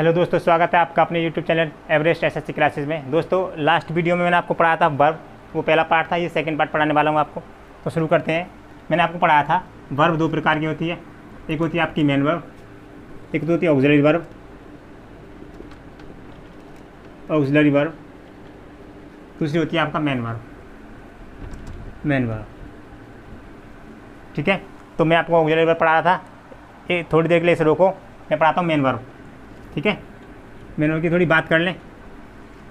Hello दोस्तों, स्वागत है आपका अपने YouTube channel Everest SSC classes में। दोस्तों, लास्ट वीडियो में मैंने आपको पढ़ाया था वर्ब, वो पहला पार्ट था। ये सेकंड पार्ट पढ़ाने वाला हूँ आपको। तो शुरू करते हैं। मैंने आपको पढ़ाया था वर्ब दो प्रकार की होती है। एक होती है आपकी मेन वर्ब, एक तो होती है ऑक्सिलरी वर्ब। ऑक्सिलरी वर्ब दूसरी होती है आपका मेन वर्ब। मेन वर्ब, ठीक है। तो मैं आपको ऑक्सिलरी वर्ब पढ़ा रहा था। ये थोड़ी देर के लिए इसे रोको, मैं पढ़ाता हूँ मेन वर्ब, ठीक है। मेन वर्ब की थोड़ी बात कर लें।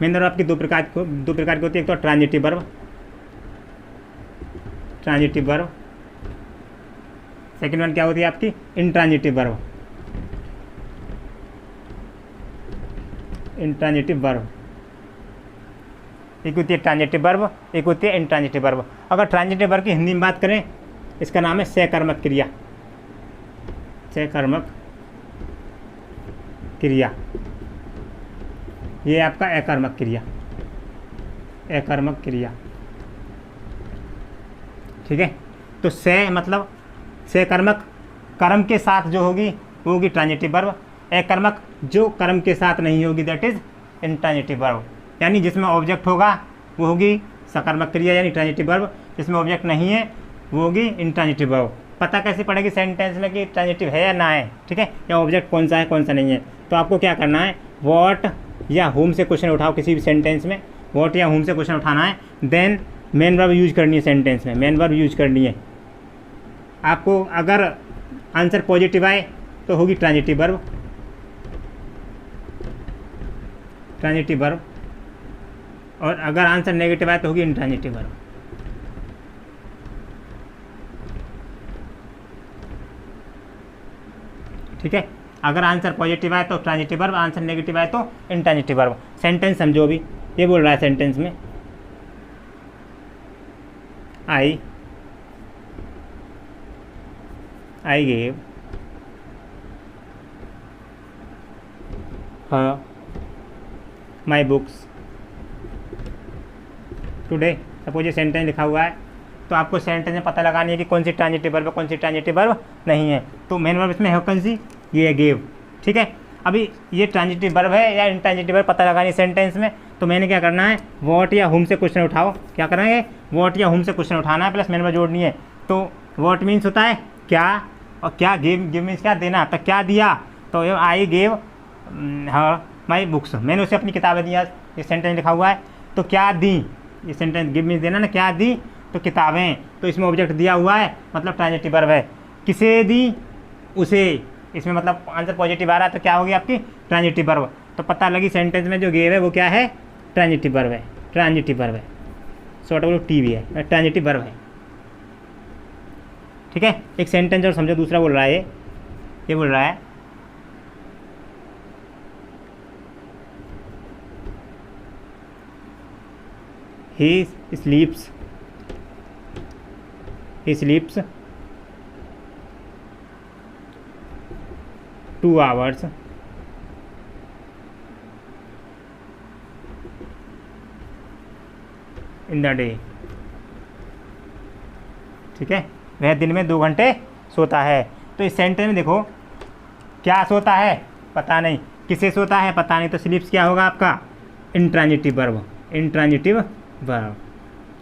मेन वर्ब आपकी दो प्रकार की होती है। एक तो transitive verb, transitive verb. Second one क्या होती है आपकी इंट्रांजिटिव वर्ब, इंट्रांजिटिव वर्ब। एक होती है ट्रांजिटिव वर्ब, एक होती है इंट्रांजिटिव वर्ब। अगर ट्रांजिटिव वर्ब की हिंदी में बात करें, इसका नाम है सहकर्मक क्रिया। सहकर्मक क्रिया, ये आपका अकर्मक क्रिया, अकर्मक क्रिया, ठीक है। तो से मतलब सहकर्मक कर्म के साथ जो होगी वो होगी ट्रांजिटिव वर्ब। अकर्मक जो कर्म के साथ नहीं होगी दैट इज इंट्रांजिटिव वर्ब। यानी जिसमें ऑब्जेक्ट होगा वो होगी सकर्मक क्रिया यानी ट्रांजिटिव वर्ब, जिसमें ऑब्जेक्ट नहीं है वो होगी इंट्रांजिटिव वर्ब। पता कैसे पड़ेगी सेंटेंस में कि ट्रांजिटिव है या ना है, ठीक है, या ऑब्जेक्ट कौन सा है कौन सा नहीं है। तो आपको क्या करना है, व्हाट या होम से क्वेश्चन उठाओ किसी भी सेंटेंस में। व्हाट या होम से क्वेश्चन उठाना है, देन मेन वर्ब यूज करनी है सेंटेंस में, मेन वर्ब यूज करनी है आपको। अगर आंसर पॉजिटिव आए तो होगी ट्रांजिटिव वर्ब, ट्रांजिटिव वर्ब, और अगर आंसर नेगेटिव आए तो होगी इंट्रांजिटिव वर्ब। ठीक है, अगर आंसर पॉजिटिव आए तो ट्रांजिटिव वर्ब, आंसर नेगेटिव आए तो इंट्रांजिटिव वर्ब। सेंटेंस समझो अभी, ये बोल रहा है सेंटेंस में I gave her my books today. Suppose ये सेंटेंस लिखा हुआ है, तो आपको सेंटेंस में पता लगानी है कि कौन सी ट्रांजिटिव वर्ब है, कौन सी ट्रांजिटिव वर्ब नहीं है। तो मेन वर्ब इसमें है कौन सी, ये है गेव, ठीक है। अभी ये ट्रांजिटिव वर्ब है या इंट्रांजिटिव वर्ब पता लगानी सेंटेंस में, तो मैंने क्या करना है, व्हाट या होम से क्वेश्चन उठाओ। क्या करेंगे, व्हाट या होम से क्वेश्चन उठाना है, प्लस मेन वर्ब जोड़नी है। तो व्हाट मीन्स होता है क्या, और क्या गिव मीन्स क्या देना, तो क्या दिया, तो I gave her my books, मैंने उसे अपनी किताबें दी। ये सेंटेंस लिखा हुआ है, तो क्या दी, ये सेंटेंस गिव मीन्स देना ना, क्या दी, तो किताबें। तो इसमें ऑब्जेक्ट दिया हुआ है, मतलब ट्रांजिटिव वर्ब है। किसे दी, उसे, इसमें मतलब आंसर पॉजिटिव आ रहा है तो क्या होगी आपकी ट्रांजिटिव वर्ब। तो पता लगी सेंटेंस में जो गेव है वो क्या है, ट्रांजिटिव वर्ब है, ट्रांजिटिव वर्ब है, शॉर्ट बोलो टी भी है, ट्रांजिटिव वर्ब है, ठीक है। एक सेंटेंस और समझो, दूसरा बोल रहा है ये बोल रहा है he sleeps 2 hours in the day, ठीक है। वह दिन में 2 घंटे सोता है। तो इस सेंटेंस में देखो, क्या सोता है पता नहीं, किसे सोता है पता नहीं, तो स्लीप्स क्या होगा आपका इंट्रांजिटिव वर्ब, इंट्रांजिटिव वर्ब।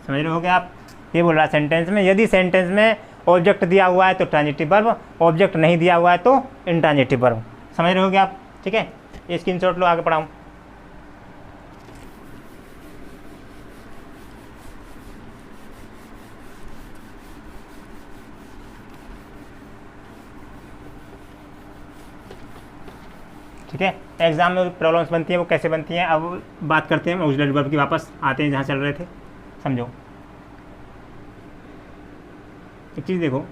समझ रहे होगे आप। ये बोल रहा है सेंटेंस में, यदि सेंटेंस में ऑब्जेक्ट दिया हुआ है तो ट्रांजिटिव वर्ब, ऑब्जेक्ट नहीं दिया हुआ है तो इंट्रांजिटिव वर्ब। समझ रहे होगे आप, ठीक है। ये स्क्रीनशॉट लो, आगे पढ़ाऊँ। ठीक है, एग्जाम में प्रॉब्लम्स बनती हैं, वो कैसे बनती हैं अब बात करते हैं। ऑक्सिलरी वर्ब की वापस आते हैं जहाँ चल रहे थे। समझो एक चीज़ देखो,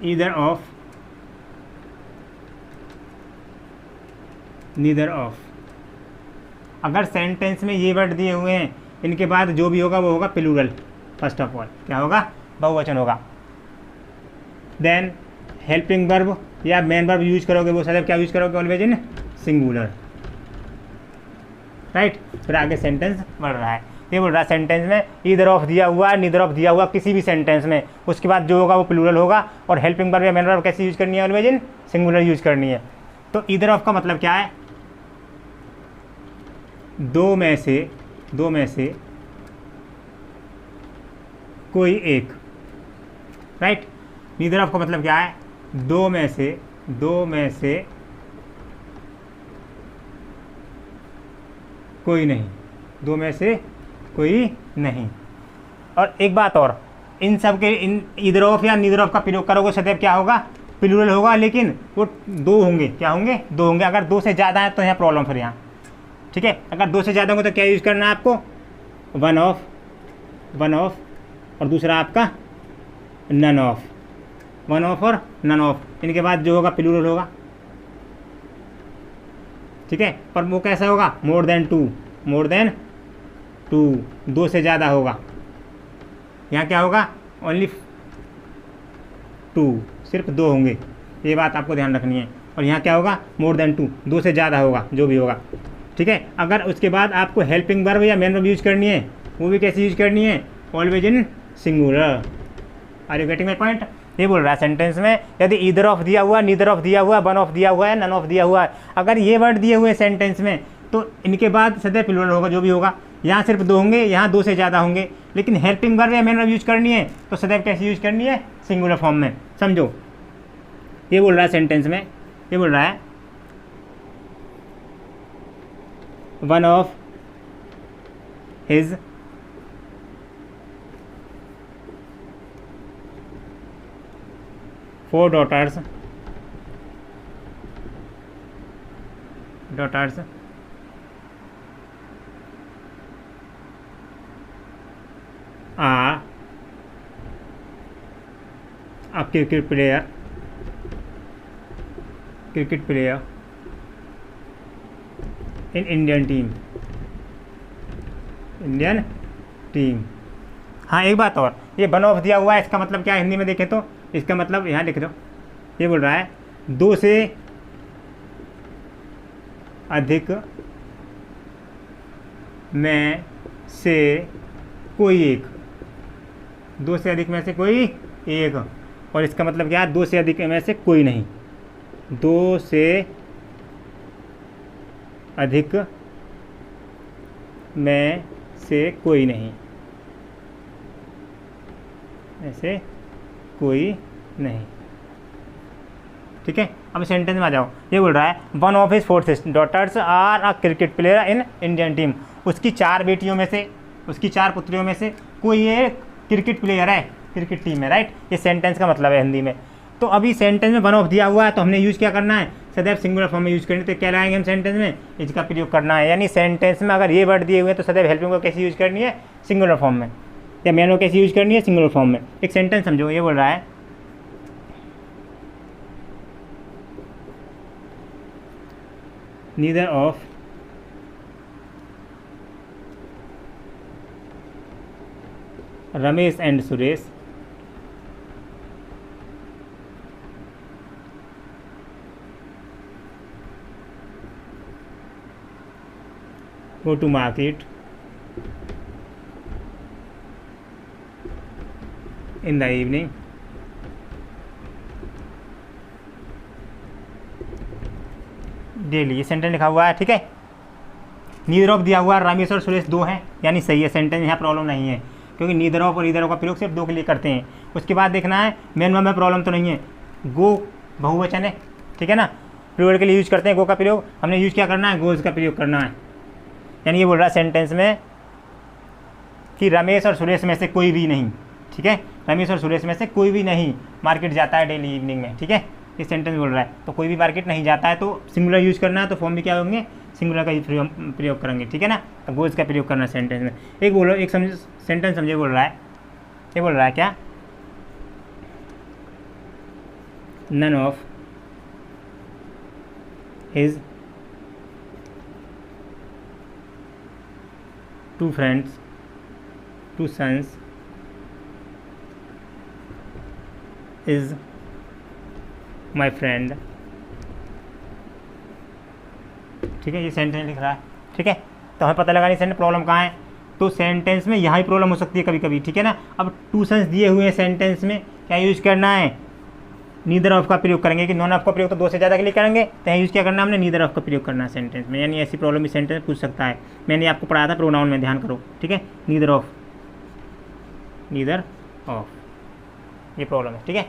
ईदर ऑफ, नीदर ऑफ। अगर सेंटेंस में ये वर्ड दिए हुए हैं, इनके बाद जो भी होगा वो होगा प्लूरल। फर्स्ट ऑफ ऑल क्या होगा, बहुवचन होगा। देन हेल्पिंग वर्ब या मेन वर्ब यूज करोगे, वो सदैव क्या यूज करोगे, ऑलवेज इन सिंगुलर, राइट। फिर आगे सेंटेंस बढ़ रहा है। ये बोल रहा है सेंटेंस में ईदर ऑफ दिया हुआ है, नीदर ऑफ दिया हुआ किसी भी सेंटेंस में, उसके बाद जो होगा वो प्लूरल होगा। और हेल्पिंग वर्ब या मेन वर्ब कैसे यूज करनी है, ऑलवेज इन सिंगुलर यूज करनी है। तो ईदर ऑफ का मतलब क्या है, दो में से कोई एक, राइट। नीदर ऑफ का मतलब क्या है, दो में से कोई नहीं, दो में से कोई नहीं। और एक बात और, इन सब के इन ईदर ऑफ या नीदर ऑफ का प्रयोग करोगे सदैव क्या होगा, प्लूरल होगा, लेकिन वो दो होंगे, क्या होंगे, दो होंगे। अगर दो से ज़्यादा है तो यहाँ प्रॉब्लम फिर यहाँ, ठीक है। अगर दो से ज़्यादा होंगे तो क्या यूज़ करना है आपको, वन ऑफ और दूसरा आपका नन ऑफ, वन ऑफ और नन ऑफ, इनके बाद जो होगा प्लूरल होगा, ठीक है। पर वो कैसा होगा, मोर देन टू, दो से ज़्यादा होगा। यहाँ क्या होगा, ओनली टू, सिर्फ दो होंगे, ये बात आपको ध्यान रखनी है। और यहाँ क्या होगा, मोर देन टू, दो से ज़्यादा होगा, जो भी होगा, ठीक है। अगर उसके बाद आपको हेल्पिंग वर्ब या मेन वर्ब यूज करनी है, वो भी कैसे यूज करनी है, always in singular. Are you getting my point. ये बोल रहा है सेंटेंस में यदि ईदर ऑफ दिया हुआ, नीदर ऑफ दिया हुआ, वन ऑफ दिया हुआ है, नन ऑफ दिया हुआ है, अगर ये वर्ड दिए हुए सेंटेंस में तो इनके बाद सदैव प्लूरल होगा, जो भी होगा। यहाँ सिर्फ दो होंगे, यहाँ दो से ज़्यादा होंगे, लेकिन हेल्पिंग वर्ब या मेन वर्ब यूज करनी है तो सदैव कैसे यूज करनी है, सिंगुलर फॉर्म में, समझो। ये बोल रहा है सेंटेंस में, ये बोल रहा है one of his four daughters are a cricket player in Indian team। हाँ, एक बात और, ये वन ऑफ दिया हुआ है, इसका मतलब क्या है हिंदी में देखें तो, इसका मतलब यहाँ लिख दो, ये बोल रहा है दो से अधिक में से कोई एक, दो से अधिक में से कोई एक। और इसका मतलब क्या है, दो से अधिक में से कोई नहीं, दो से अधिक में से कोई नहीं, ऐसे कोई नहीं, ठीक है। अब सेंटेंस में आ जाओ। ये बोल रहा है one of his four daughters are a cricket player in Indian team. उसकी चार बेटियों में से, उसकी चार पुत्रियों में से कोई एक क्रिकेट प्लेयर है, क्रिकेट टीम है, राइट। ये सेंटेंस का मतलब है हिंदी में। तो अभी सेंटेंस में वन ऑफ दिया हुआ है तो हमने यूज़ क्या करना है, सदैव सिंगुलर फॉर्म में यूज़ करनी। तो क्या लाएंगे हम सेंटेंस में, इसका प्रयोग करना है। यानी सेंटेंस में अगर ये वर्ड दिए हुए हैं तो सदैव हेल्पिंग को कैसे यूज़ करनी है, सिंगुलर फॉर्म में, या मेन वर्ब कैसे यूज़ करनी है, सिंगुलर फॉर्म में। एक सेंटेंस समझो। ये बोल रहा है neither of Ramesh and Suresh go to market in the evening daily. ये सेंटेंस लिखा हुआ है, ठीक है। नीदर ऑफ दिया हुआ है, रमेश और सुरेश दो हैं, यानी सही है सेंटेंस, यहाँ प्रॉब्लम नहीं है, क्योंकि नीदर ऑफ और ईदर ऑफ का प्रयोग सिर्फ दो के लिए करते हैं। उसके बाद देखना है मेन वर्ब में प्रॉब्लम तो नहीं है, गो बहुवचन है, ठीक है ना, प्लूरल के लिए यूज करते हैं गो का प्रयोग, हमने यूज क्या करना है, गोज का प्रयोग करना है। यानी ये बोल रहा है सेंटेंस में कि रमेश और सुरेश में से कोई भी नहीं, ठीक है, रमेश और सुरेश में से कोई भी नहीं मार्केट जाता है डेली इवनिंग में, ठीक है। ये सेंटेंस बोल रहा है तो कोई भी मार्केट नहीं जाता है, तो सिंगुलर यूज करना है, तो फॉर्म भी क्या होंगे, सिंगुलर का ही प्रयोग करेंगे, ठीक है ना। तो गोज का प्रयोग करना है सेंटेंस में। एक बोलो, एक सेंटेंस समझे। बोल रहा है, ये बोल रहा है क्या, none of his two friends, two sons is my friend, ठीक है। ये सेंटेंस लिख रहा है, ठीक है। तो हमें पता लगा नहीं सेंटेंस प्रॉब्लम कहाँ है, तो सेंटेंस में यहाँ ही प्रॉब्लम हो सकती है कभी कभी, ठीक है ना। अब टू सेंस दिए हुए हैं सेंटेंस में, क्या यूज़ करना है, नीदर ऑफ का प्रयोग करेंगे कि नॉन ऑफ का प्रयोग तो दो से ज़्यादा के लिए करेंगे, तो यहाँ यूज़ क्या करना है हमने, नीदर ऑफ का प्रयोग करना है सेंटेंस में। यानी ऐसी प्रॉब्लम भी सेंटेंस पूछ सकता है। मैंने आपको पढ़ाया था प्रोनाउन में, ध्यान करो, ठीक है। नीदर ऑफ, नीदर ऑफ, ये प्रॉब्लम है, ठीक है।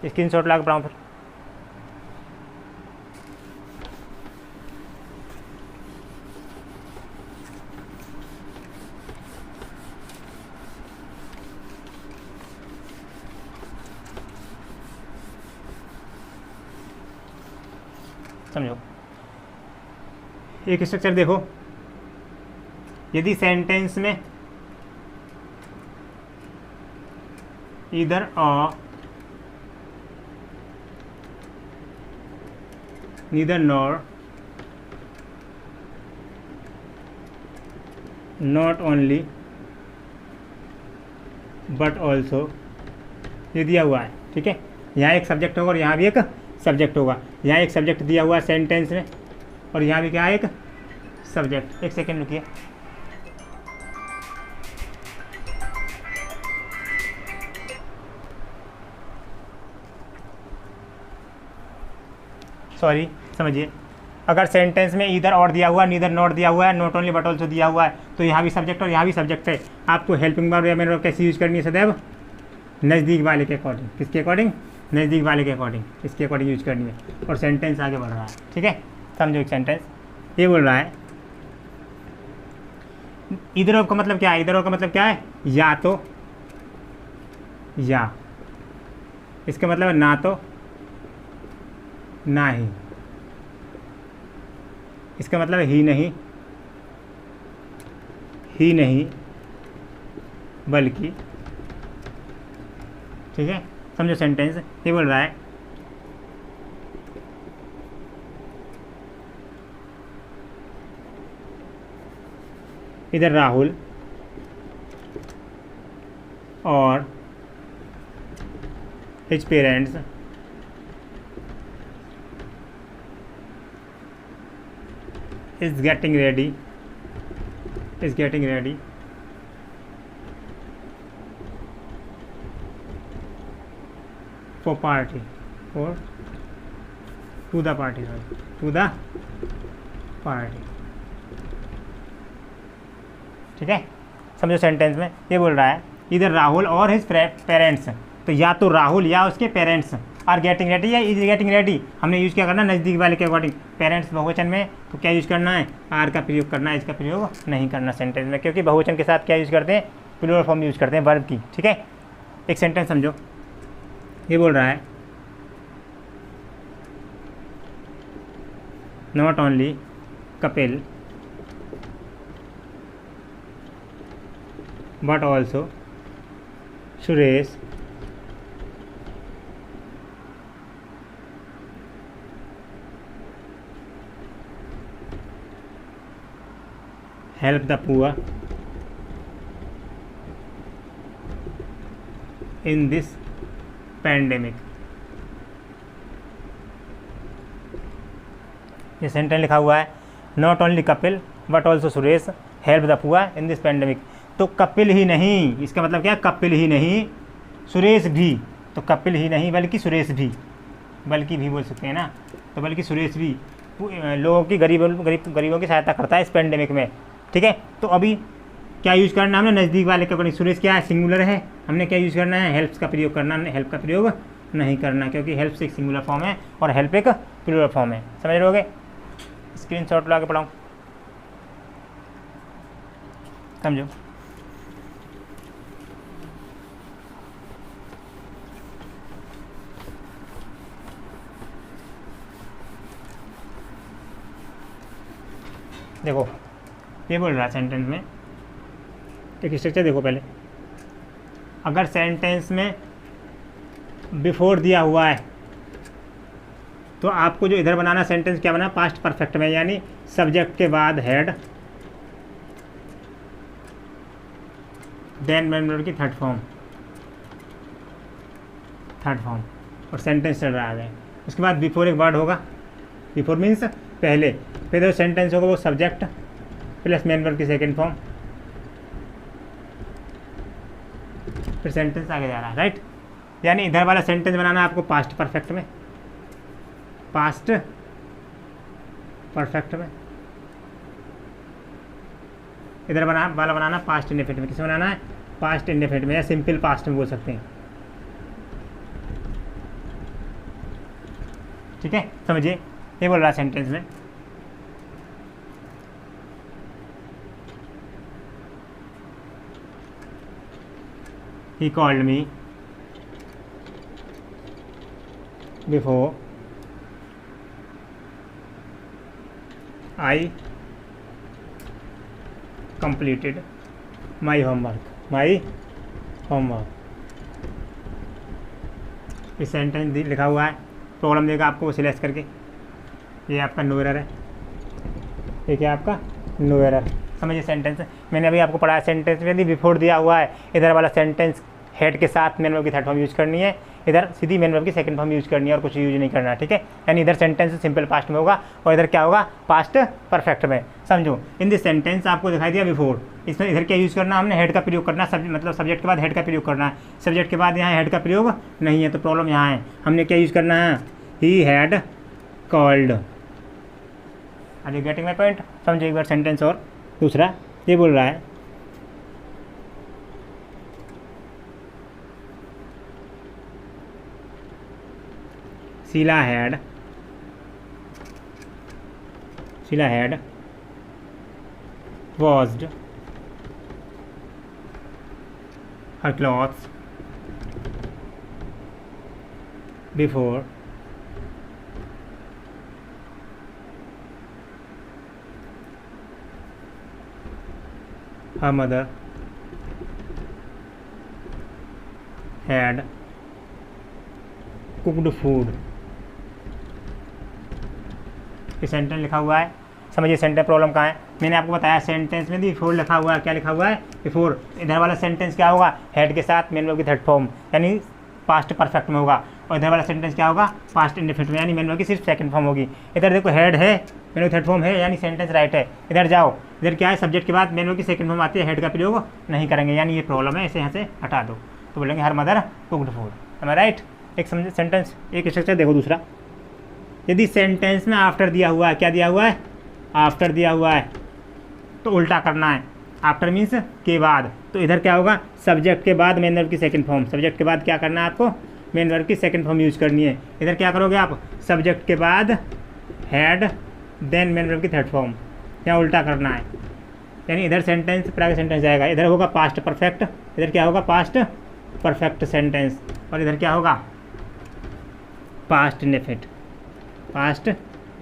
स्क्रीनशॉट ला के पढ़ाऊँ फिर। समझो, एक स्ट्रक्चर देखो, यदि सेंटेंस में इधर neither nor, not only but also, ये दिया हुआ है, ठीक है। यहाँ एक सब्जेक्ट होगा और यहाँ भी एक सब्जेक्ट होगा। यहाँ एक सब्जेक्ट दिया हुआ है सेंटेंस में और यहाँ भी क्या है, एक सब्जेक्ट। एक सेकेंड रुकिए, सॉरी, समझिए, अगर सेंटेंस में इधर और दिया हुआ है, नीदर नॉट दिया हुआ है, नॉट ओनली बट ऑल्सो दिया हुआ है, तो यहाँ भी सब्जेक्ट और यहाँ भी सब्जेक्ट है। आपको हेल्पिंग वर्ब या मेन वर्ब कैसे यूज करनी है, सदैव नज़दीक वाले के अकॉर्डिंग। किसके अकॉर्डिंग, नज़दीक वाले के अकॉर्डिंग, इसके अकॉर्डिंग यूज करनी है। और सेंटेंस आगे बढ़ रहा है, ठीक है। समझो, एक सेंटेंस ये बोल रहा है, इधर ऑफ का मतलब क्या है, इधर ऑफ का मतलब क्या है, या तो, या, इसका मतलब है ना तो ना ही, इसका मतलब है ही नहीं बल्कि, ठीक है। समझो सेंटेंस ये बोल रहा है, इधर राहुल और his parents is getting ready for party, or to the party, sorry, to the party, ठीक है। समझो सेंटेंस में ये बोल रहा है, इधर राहुल और हिज पेरेंट्स, तो या तो राहुल या उसके पेरेंट्स आर गेटिंग रेडी या इज गेटिंग रेडी। हमने यूज़ क्या करना, नज़दीक वाले के अकॉर्डिंग। पेरेंट्स बहुवचन में तो क्या यूज़ करना है, आर का प्रयोग करना है, इसका प्रयोग नहीं करना सेंटेंस में, क्योंकि बहुवचन के साथ क्या यूज़ करते हैं, प्लूरल फॉर्म यूज़ करते हैं वर्ब की, ठीक है। एक सेंटेंस समझो, ये बोल रहा है, not only Kapil but also Suresh help the poor in this pandemic। ये सेंटेंस लिखा हुआ है, not only Kapil but also Suresh help the poor in this pandemic. तो कपिल ही नहीं, इसका मतलब क्या है, कपिल ही नहीं सुरेश भी, तो कपिल ही नहीं बल्कि सुरेश भी, बल्कि भी बोल सकते हैं ना, तो बल्कि सुरेश भी लोगों की गरीबों की सहायता करता है इस पैंडेमिक में, ठीक है। तो अभी क्या यूज़ करना हमने, नज़दीक वाले के अकॉर्डिंग। सुरेश क्या है, सिंगुलर है, हमने क्या यूज़ करना है, हेल्प्स का प्रयोग करना, हेल्प का प्रयोग नहीं करना, क्योंकि हेल्प्स एक सिंगुलर फॉर्म है और हेल्प एक प्लूरल फॉर्म है। समझ रहे स्क्रीनशॉट ला के पढ़ाऊँ, समझो। देखो ये बोल रहा है सेंटेंस में, एक स्ट्रक्चर देखो पहले, अगर सेंटेंस में बिफोर दिया हुआ है तो आपको जो इधर बनाना सेंटेंस क्या बना, पास्ट परफेक्ट में, यानी सब्जेक्ट के बाद हेड, देन मेन वर्ब की थर्ड फॉर्म और सेंटेंस चल रहा है। उसके बाद बिफोर एक वर्ड होगा, बिफोर मीन्स पहले, फिर जो सेंटेंस होगा वो सब्जेक्ट प्लस मेन वर्ब की सेकेंड फॉर्म, फिर सेंटेंस आगे जा रहा है, राइट। यानी इधर वाला सेंटेंस बनाना है आपको पास्ट परफेक्ट में, पास्ट परफेक्ट में। इधर वाला बनाना पास्ट इंडेफिनिट में। किसे बनाना है? पास्ट इंडेफिनिट में, या सिंपल पास्ट में बोल सकते हैं, ठीक है। समझिए, ये बोल रहा है सेंटेंस में, he called me before I completed my homework। इस सेंटेंस लिखा हुआ है, प्रॉब्लम देगा आपको सिलेक्ट करके। ये आपका नो एरर है, ये क्या आपका नो एरर। समझिए सेंटेंस मैंने अभी आपको पढ़ाया, सेंटेंस में यदि बिफोर दिया हुआ है, इधर वाला सेंटेंस हेड के साथ मेन वर्ब की थर्ड फॉर्म यूज़ करनी है, इधर सीधी मेन वर्ब की सेकंड फॉर्म यूज़ करनी है और कुछ यूज नहीं करना, ठीक है। यानी इधर सेंटेंस सिंपल पास्ट में होगा और इधर क्या होगा? पास्ट परफेक्ट में। समझो, इन दिस सेंटेंस आपको दिखाई दिया बिफोर, इसमें इधर क्या यूज़ करना, हमने हेड का प्रयोग करना, मतलब सब्जेक्ट के बाद हेड का प्रयोग करना है। सब्जेक्ट के बाद यहाँ हेड का प्रयोग नहीं है, तो प्रॉब्लम यहाँ है। हमने क्या यूज़ करना है? He had called. Are you getting my point? समझो एक बार सेंटेंस और। दूसरा ये बोल रहा है, Sheela had washed her clothes before her mother had cooked food। ये सेंटेंस लिखा हुआ है, समझिए सेंटेंस प्रॉब्लम कहाँ है। मैंने आपको बताया सेंटेंस में बिफोर लिखा हुआ है, क्या लिखा हुआ है? बिफोर। इधर वाला सेंटेंस क्या होगा? हेड के साथ मेन वर्ब की थर्ड फॉर्म, यानी पास्ट परफेक्ट में होगा। और इधर वाला सेंटेंस क्या होगा? पास्ट इंडेफिनिट में, यानी मेन वर्ब की सिर्फ सेकंड फॉर्म होगी। इधर देखो हेड है, मेन वर्ब थर्ड फॉर्म है, यानी सेंटेंस राइट है। इधर जाओ, इधर क्या है? सब्जेक्ट के बाद मेन वर्ब की सेकंड फॉर्म आती है, हेड का प्रयोग नहीं करेंगे, यानी ये प्रॉब्लम है, इसे यहाँ से हटा दो। तो बोलेंगे हर mother cooked food. Am I right? एक समझे सेंटेंस, एक स्ट्रक्चर देखो। दूसरा, यदि सेंटेंस में आफ्टर दिया हुआ है, क्या दिया हुआ है? आफ्टर दिया हुआ है, तो उल्टा करना है। आफ्टर मीन्स के बाद, तो इधर क्या होगा? सब्जेक्ट के बाद मेन वर्ब की सेकंड फॉर्म। सब्जेक्ट के बाद क्या करना है आपको? मेन वर्ब की सेकंड फॉर्म यूज़ करनी है। इधर क्या करोगे आप? सब्जेक्ट के बाद हैड, देन मेन वर्ब की थर्ड फॉर्म, यहाँ उल्टा करना है। यानी इधर सेंटेंस प्राइवेट सेंटेंस जाएगा, इधर होगा पास्ट परफेक्ट, इधर क्या होगा? पास्ट परफेक्ट सेंटेंस, और इधर क्या होगा? Past indefinite. Past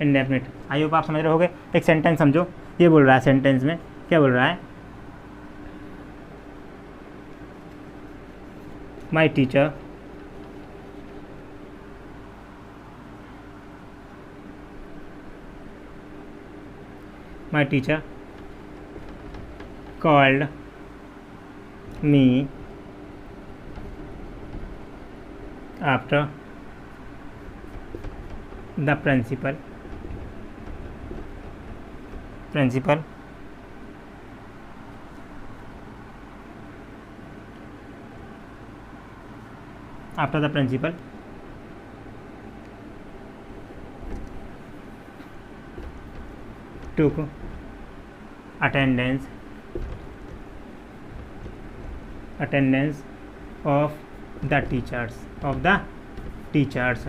indefinite. I hope आप समझ रहे होगे। एक सेंटेंस समझो, ये बोल रहा है सेंटेंस में, क्या बोल रहा है? My teacher called me after the principal took attendance of the teachers।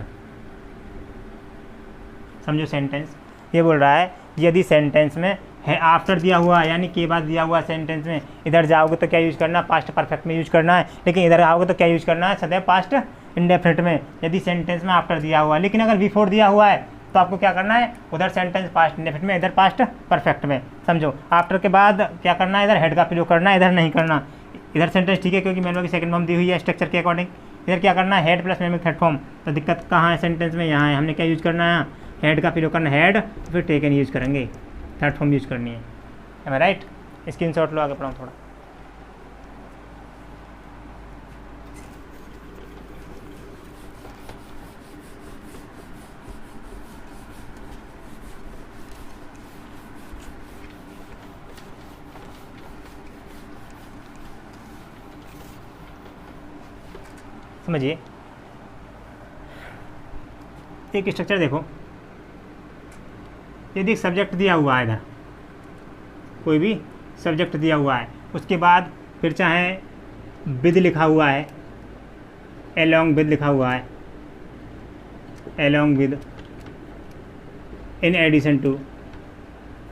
समझो सेंटेंस, ये बोल रहा है यदि सेंटेंस में है आफ्टर दिया हुआ है, यानी के बाद दिया हुआ सेंटेंस में, इधर जाओगे तो क्या यूज़ करना? पास्ट परफेक्ट में यूज़ करना है। लेकिन इधर आओगे तो क्या यूज़ करना है? सदैव पास्ट इंडेफिनिट में, यदि सेंटेंस में आफ्टर दिया हुआ है। लेकिन अगर बिफोर दिया हुआ है तो आपको क्या करना है? उधर सेंटेंस पास्ट इंडेफिनिट में, इधर पास्ट परफेक्ट में। समझो, आफ्टर के बाद क्या करना है? इधर हेड का प्रयोग करना है, इधर नहीं करना। इधर सेंटेंस ठीक है क्योंकि मेन वर्ब की सेकंड फॉर्म दी हुई है स्ट्रक्चर के अकॉर्डिंग। इधर क्या करना है? हेड प्लस मेन वर्ब की थर्ड फॉर्म। तो दिक्कत कहाँ है सेंटेंस में? यहाँ है। हमने क्या यूज़ करना है? हेड का प्रयोग करना, हेड, फिर टेकन यूज़ करेंगे, थर्ड फॉर्म यूज़ करनी है। M I right? स्क्रीनशॉट लो, आगे पढ़ाऊँ थोड़ा। समझिए, एक स्ट्रक्चर देखो, यदि एक सब्जेक्ट दिया हुआ है, इधर कोई भी सब्जेक्ट दिया हुआ है, उसके बाद फिर चाहे विद लिखा हुआ है, एलोंग विद लिखा हुआ है, along with, in addition to,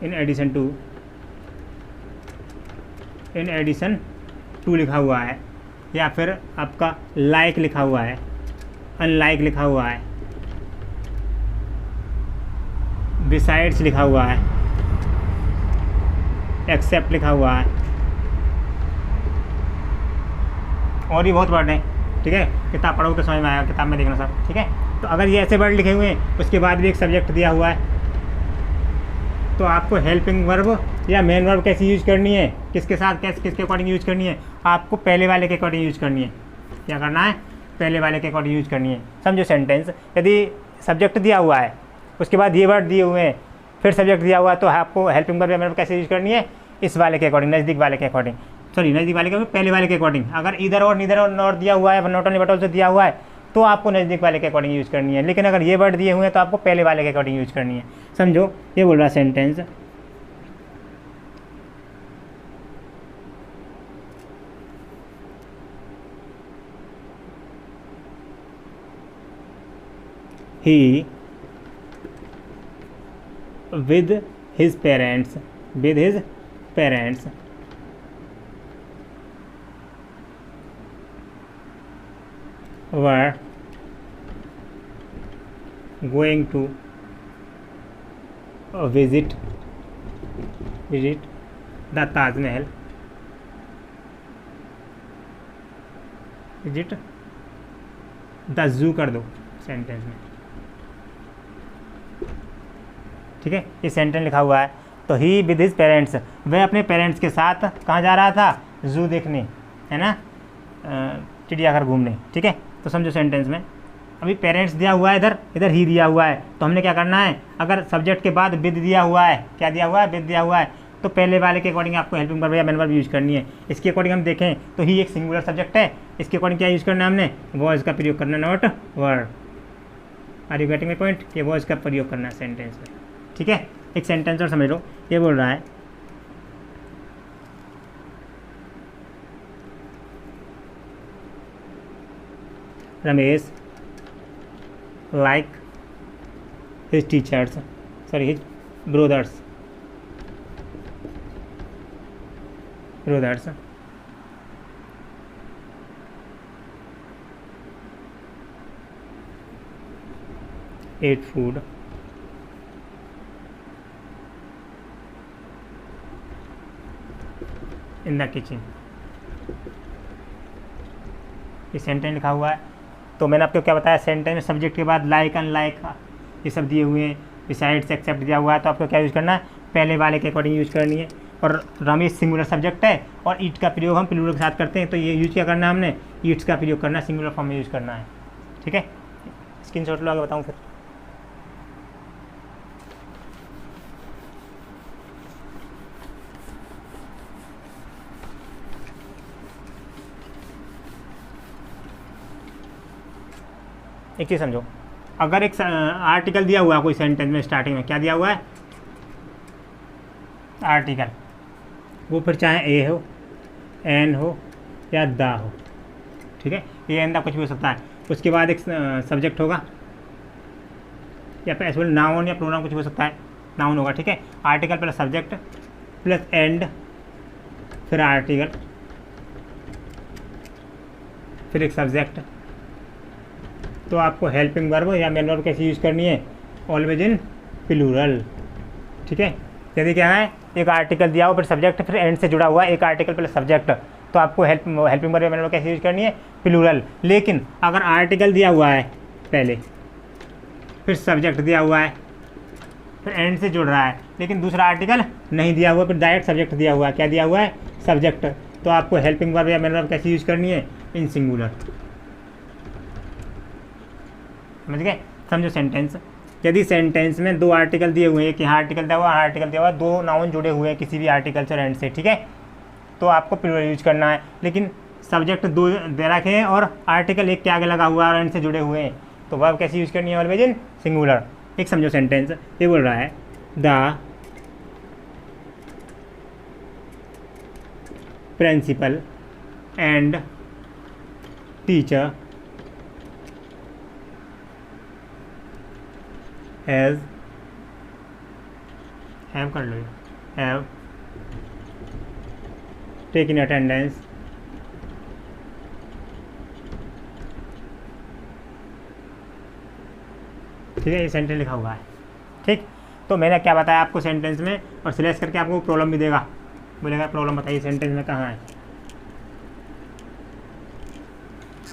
in addition to लिखा हुआ है, या फिर आपका लाइक लिखा हुआ है, अनलाइक लिखा हुआ है, बिसाइड्स लिखा हुआ है, एक्सेप्ट लिखा हुआ है, और भी बहुत वर्ड हैं, ठीक है। किताब पढ़ो तो समझ में आएगा, किताब में देखना सब, ठीक है। तो अगर ये ऐसे वर्ड लिखे हुए हैं, उसके बाद भी एक सब्जेक्ट दिया हुआ है, तो आपको हेल्पिंग वर्ब या मेन वर्ब कैसी यूज करनी है, किसके साथ, किसके अकॉर्डिंग यूज करनी है, आपको पहले वाले के अकॉर्डिंग यूज करनी है। क्या करना है, पहले वाले के अकॉर्डिंग यूज करनी है। समझो सेंटेंस, यदि सब्जेक्ट दिया हुआ है, उसके बाद ये वर्ड दिए हुए हैं, फिर सब्जेक्ट दिया हुआ है, तो आपको हेल्पिंग वर्ब या मेन वर्ब कैसे यूज करनी है, इस वाले के अकॉर्डिंग, नज़दीक वाले के अकॉर्डिंग, सॉरी नज़दीक वाले के, पहले वाले के अकॉर्डिंग। अगर इधर और नीदर और नॉट दिया हुआ है, नॉट ओनली बट ऑल्सो दिया हुआ है, तो आपको नज़दीक वाले के अकॉर्डिंग यूज़ करनी है। लेकिन अगर ये वर्ड दिए हुए हैं तो आपको पहले वाले के अकॉर्डिंग यूज़ करनी है। समझो, ये बोल रहा sentence, he with his parents were going to visit the Taj Mahal, visit the zoo कर दो सेंटेंस में, ठीक है। ये सेंटेंस लिखा हुआ है, तो ही विद हिज पेरेंट्स, वह अपने पेरेंट्स के साथ कहाँ जा रहा था, जू देखने, है ना, चिड़ियाघर घूमने, ठीक है। तो समझो सेंटेंस में, अभी पेरेंट्स दिया हुआ है, इधर ही दिया हुआ है, तो हमने क्या करना है, अगर सब्जेक्ट के बाद विद दिया हुआ है, क्या दिया हुआ है, विद दिया हुआ है, तो पहले वाले के अकॉर्डिंग आपको हेल्पिंग वर्ब या मेन वर्ब यूज करनी है। इसके अकॉर्डिंग हम देखें तो ही एक सिंगुलर सब्जेक्ट है, इसके अकॉर्डिंग क्या यूज करना है हमने, वॉज का प्रयोग करना, not verb. Are you getting my point, ये वॉज का प्रयोग करना है सेंटेंस में, ठीक है। एक सेंटेंस और समझ लो, ये बोल रहा है, Ramesh like his teachers, sorry his brothers, ate food in the kitchen. ये सेंटेंस लिखा हुआ है, तो मैंने आपको क्या बताया, सेंटेंस में सब्जेक्ट के बाद लाइक, अनलाइक, ये सब दिए हुए हैं, बिसाइड्स, एक्सेप्ट दिया हुआ है, तो आपको क्या यूज़ करना है, पहले वाले के अकॉर्डिंग यूज़ करनी है। और रमेश सिंगुलर सब्जेक्ट है, और ईट का प्रयोग हम प्लूरल के साथ करते हैं, तो ये यूज क्या करना है हमने, ईट्स का प्रयोग करना है, सिंगुलर फॉर्म में यूज़ करना है, ठीक है। स्क्रीनशॉट लो, आगे बताऊँ फिर। एक चीज़ समझो, अगर एक आर्टिकल दिया हुआ है कोई सेंटेंस में, स्टार्टिंग में क्या दिया हुआ है, आर्टिकल, वो फिर चाहे ए हो, एन हो या दा हो, ठीक है, ए एन दा कुछ भी हो सकता है। उसके बाद एक सब्जेक्ट होगा, या फिर ऐसे नाउन या प्रोनाउन कुछ भी हो सकता है, नाउन होगा, ठीक है। Article plus subject plus and, फिर आर्टिकल, फिर एक सब्जेक्ट, तो आपको हेल्पिंग वर्ब या मेन वर्ब कैसे यूज़ करनी है, ऑलवेज इन प्लूरल, ठीक है। यदि क्या है, एक आर्टिकल दिया हो, फिर सब्जेक्ट, फिर एंड से जुड़ा हुआ है, एक आर्टिकल प्लस सब्जेक्ट, तो आपको हेल्पिंग वर्ब या मेन वर्ब कैसे यूज़ करनी है, प्लूरल। लेकिन अगर आर्टिकल दिया हुआ है पहले, फिर सब्जेक्ट दिया हुआ है, फिर एंड से जुड़ रहा है, लेकिन दूसरा आर्टिकल नहीं दिया हुआ, फिर डायरेक्ट सब्जेक्ट दिया हुआ है, क्या दिया हुआ है, सब्जेक्ट, तो आपको हेल्पिंग वर्ब या मेन वर्ब कैसे यूज़ करनी है, इन सिंगुलर। समझ गए। समझो सेंटेंस, यदि सेंटेंस में दो आर्टिकल दिए हुए हैं, कि हाँ आर्टिकल दिया हुआ, हाँ आर्टिकल दिया हुआ, दो नाउन जुड़े हुए हैं किसी भी आर्टिकल से एंड से, ठीक है, तो आपको प्लूरल यूज करना है। लेकिन सब्जेक्ट दो दे रखे हैं और आर्टिकल एक के आगे लगा हुआ है और एंड से जुड़े हुए हैं, तो वर्ब कैसे यूज़ करनी है ऑलवेज इन सिंगुलर। एक समझो सेंटेंस, ये बोल रहा है the principal and teacher have कर लो, हैव टेकन अटेंडेंस ठीक है, ये सेंटेंस लिखा हुआ है। ठीक, तो मैंने क्या बताया आपको सेंटेंस में, और सिलेक्ट करके आपको प्रॉब्लम भी देगा, बोलेगा प्रॉब्लम बताइए सेंटेंस में कहाँ है।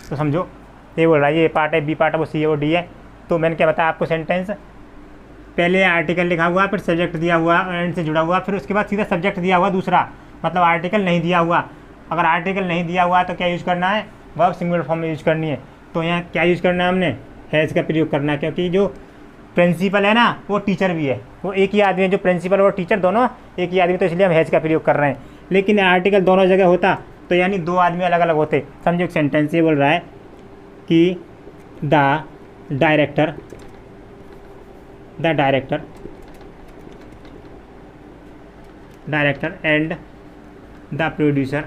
तो समझो ये बोल रहा है ये पार्ट है, बी पार्ट है, वो सी है, वो डी है। तो मैंने क्या बताया आपको सेंटेंस, पहले आर्टिकल लिखा हुआ, फिर सब्जेक्ट दिया हुआ एंड से जुड़ा हुआ, फिर उसके बाद सीधा सब्जेक्ट दिया हुआ दूसरा, मतलब आर्टिकल नहीं दिया हुआ। अगर आर्टिकल नहीं दिया हुआ तो क्या यूज़ करना है, वर्ब सिंगुलर फॉर्म में यूज़ करनी है। तो यहाँ क्या यूज़ करना है हमने, हैज़ का प्रयोग करना है, क्योंकि जो प्रिंसिपल है ना वो टीचर भी है, वो एक ही आदमी है, जो प्रिंसिपल और टीचर दोनों एक ही आदमी, तो इसलिए हम हैज़ का प्रयोग कर रहे हैं। लेकिन आर्टिकल दोनों जगह होता तो यानी दो आदमी अलग अलग होते। समझो एक सेंटेंस ये बोल रहा है कि the director and the producer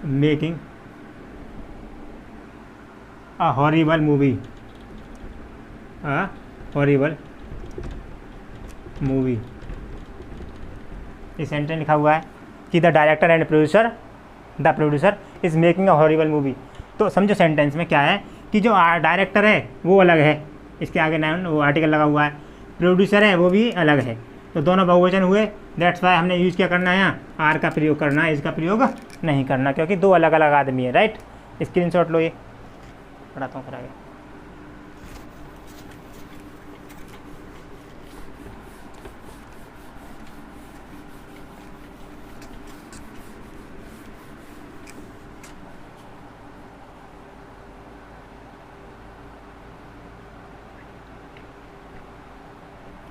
is making a horrible movie, ये सेंटेंस लिखा हुआ है कि the director and producer is making a horrible movie. तो समझो सेंटेंस में क्या है कि जो डायरेक्टर है वो अलग है, इसके आगे नाउन वो आर्टिकल लगा हुआ है, प्रोड्यूसर है वो भी अलग है, तो दोनों बहुवचन हुए। दैट्स वाई हमने यूज़ क्या करना है, यहाँ आर का प्रयोग करना है, इसका प्रयोग नहीं करना, क्योंकि दो अलग अलग आदमी है। राइट, स्क्रीनशॉट लो, ये पढ़ाता हूँ फिर आगे।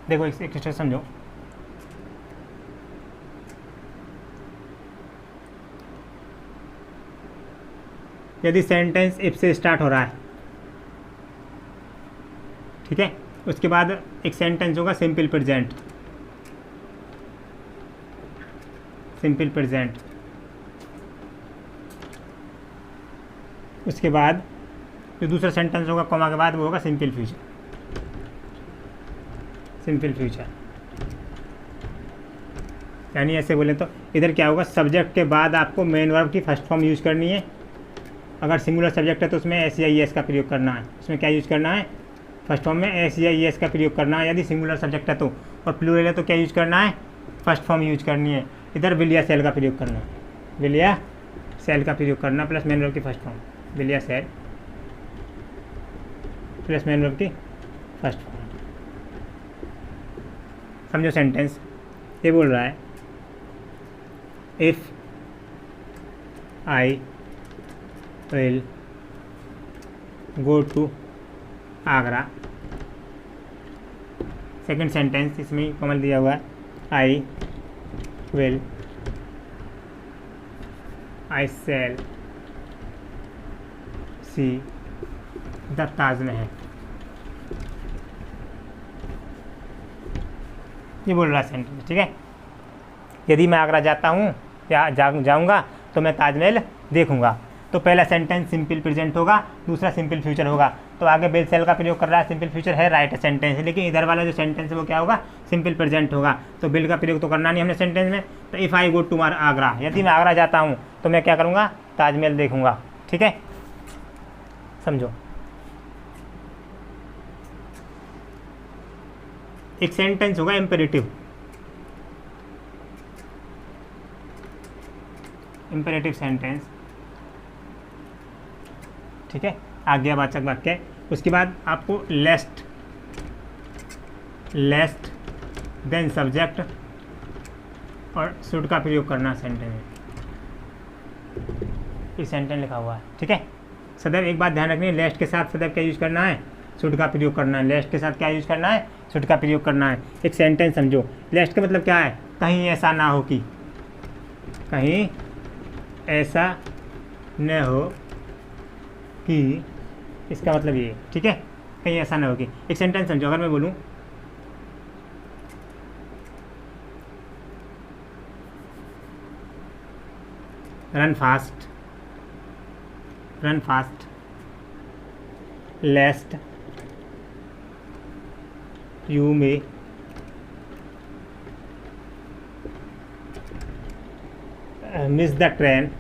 देखो एक स्टेप समझो, यदि सेंटेंस इफ से स्टार्ट हो रहा है, ठीक है, उसके बाद एक सेंटेंस होगा सिंपल प्रेजेंट, उसके बाद जो दूसरा सेंटेंस होगा कॉमा के बाद वो होगा सिंपल फ्यूचर। यानी ऐसे बोले तो इधर क्या होगा, सब्जेक्ट के बाद आपको मेन वर्ब की फर्स्ट फॉर्म यूज़ करनी है। अगर सिंगुलर सब्जेक्ट है तो उसमें एस या ई एस का प्रयोग करना है, उसमें क्या यूज़ करना है, फर्स्ट फॉर्म में एस या ई एस का प्रयोग करना है यदि सिंगुलर सब्जेक्ट है तो, और प्लूरल है तो क्या यूज़ करना है, फर्स्ट फॉर्म यूज करनी है। इधर विल या सेल का प्रयोग करना है, विल या सेल का प्रयोग करना प्लस मेन वर्ब की फर्स्ट फॉर्म, विल या सेल प्लस मेन वर्ब की फर्स्ट फॉर्म। समझो सेंटेंस ये बोल रहा है if I will go to Agra. Second sentence इसमें कॉमन दिया हुआ है आई शैल सी द ताजमहल। ये बोल रहा है सेंटेंस, ठीक है। यदि मैं आगरा जाता हूँ या जाऊँगा तो मैं ताजमहल देखूँगा। तो पहला सेंटेंस सिंपल प्रेजेंट होगा, दूसरा सिंपल फ्यूचर होगा। तो आगे विल सेल का प्रयोग कर रहा है, सिंपल फ्यूचर है, राइट सेंटेंस है, लेकिन इधर वाला जो सेंटेंस है वो क्या होगा, सिंपल प्रेजेंट होगा। तो विल का प्रयोग तो करना नहीं हमने सेंटेंस में। तो if I go to Agra, यदि मैं आगरा जाता हूँ तो मैं क्या करूँगा, ताजमहल देखूँगा, ठीक है। समझो एक सेंटेंस होगा इम्पेरेटिव सेंटेंस, ठीक है, आज्ञावाचक वाक्य। उसके बाद आपको लेस्ट देन सब्जेक्ट और शुड का प्रयोग करना सेंटेंस में। ये सेंटेंस लिखा हुआ है, ठीक है। सदैव एक बात ध्यान रखनी है, लेस्ट के साथ सदैव क्या यूज़ करना है, शुड का प्रयोग करना है। लेस्ट के साथ क्या यूज़ करना है, शुड का प्रयोग करना है। एक सेंटेंस समझो, लेस्ट का मतलब क्या है, कहीं ऐसा ना हो कि, कहीं ऐसा न हो कि, इसका मतलब ये, ठीक है, कहीं ऐसा ना हो कि। एक सेंटेंस समझो, अगर मैं बोलूँ run fast, run fast, लेस्ट you may miss the train,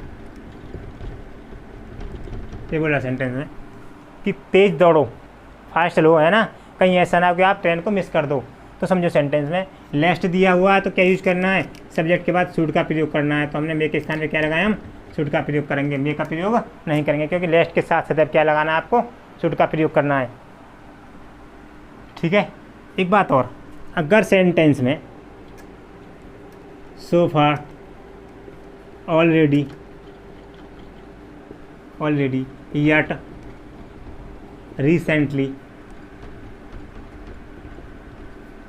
ये बोला सेंटेंस में कि तेज दौड़ो, फास्ट चलो, है ना, कहीं ऐसा ना हो कि आप ट्रेन को मिस कर दो। तो समझो सेंटेंस में लेस्ट दिया हुआ है तो क्या यूज़ करना है, सब्जेक्ट के बाद शुड का प्रयोग करना है। तो हमने मे के स्थान पे क्या लगाया, हम शुड का प्रयोग करेंगे, मे का प्रयोग नहीं करेंगे, क्योंकि लेस्ट के साथ सदैव क्या लगाना है, आपको शुड का प्रयोग करना है, ठीक है। एक बात और, अगर सेंटेंस में सो फार, ऑलरेडी, ऑलरेडी, यट, रिसेंटली,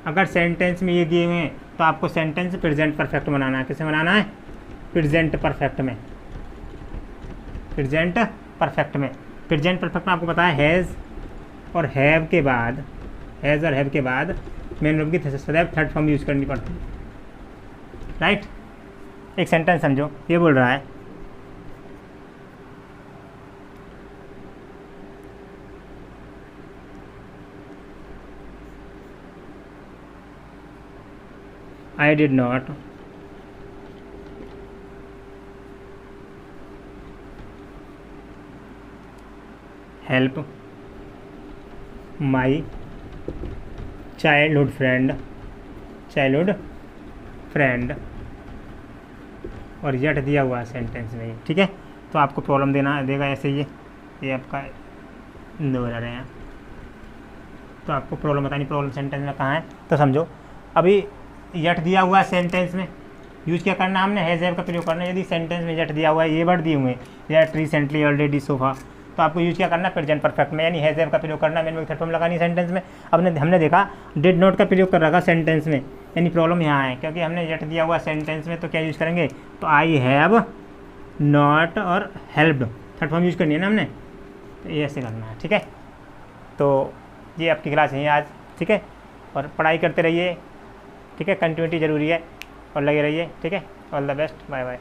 अगर सेंटेंस में ये दिए हुए हैं तो आपको सेंटेंस प्रेजेंट परफेक्ट बनाना है। किसे बनाना है, प्रेजेंट परफेक्ट में, प्रेजेंट परफेक्ट में। प्रेजेंट परफेक्ट में आपको पता है हैज़ और हैव के बाद, हैज़ और हैव के बाद मेन वर्ब की सदैव थर्ड फॉर्म यूज़ करनी पड़ती है, राइट। एक सेंटेंस समझो, ये बोल रहा है I did not help my childhood friend, और यट दिया हुआ है सेंटेंस में, ठीक है। तो आपको प्रॉब्लम देगा ऐसे, ये आपका दो रहे हैं, तो आपको प्रॉब्लम बतानी, प्रॉब्लम सेंटेंस में कहाँ है। तो समझो, अभी यट दिया हुआ है सेंटेंस में, यूज़ क्या करना है हमने, हैज़ हैव का प्रयोग करना है। यदि सेंटेंस में यट दिया हुआ है, ये वर्ड दिए हुए हैं, यट, रिसेंटली, ऑलरेडी, सोफा, तो आपको यूज़ क्या करना है, प्रेजेंट परफेक्ट में, यानी हैज़ हैव का प्रयोग करना है। मैंने थर्ड फॉर्म लगानी है सेंटेंस में। अब हमने देखा डिड नॉट का प्रयोग कर रखा सेंटेंस में, यानी प्रॉब्लम यहाँ है, क्योंकि हमने यट दिया हुआ सेंटेंस में, तो क्या यूज़ करेंगे, तो आई हैव नॉट और हेल्प्ड, थर्ड फॉर्म यूज़ करनी है ना हमने, तो ये ऐसे करना है, ठीक है। तो ये आपकी क्लास है आज, ठीक है, और पढ़ाई करते रहिए, ठीक है, कंटिन्यूटी ज़रूरी है, और लगे रहिए, ठीक है। All the best, bye bye.